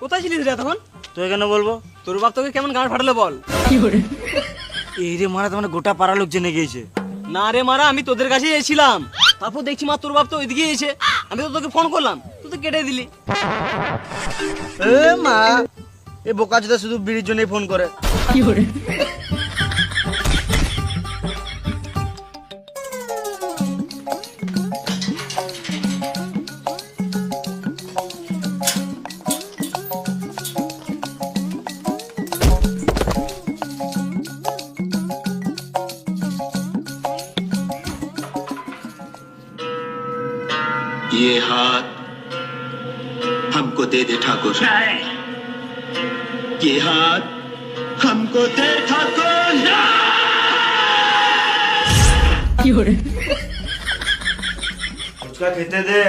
কোথায় ছিলিস রে তখন? তুই কেন বলবো? তোর বাপ তোকে কেমন গাঁট ফাটালো বল? এই রে মারা, তোমার গোটা পাড়া লোক জেনে গিয়েছে। না রে মারা, আমি তোদের কাছেই এসেছিলাম, তারপর দেখছি মা তোর বাপ তো ওইদিকে এসে, আমি তো তোকে ফোন করলাম, তুই তো কেটে দিলি। এ মা, এ বোকাচোদা শুধু বিড়ির জন্যই ফোন করে। ये हाथ हमको दे दे ठाकुर। ये हाथ हमको दे ठाकुर। ফুচকা খেতে দে।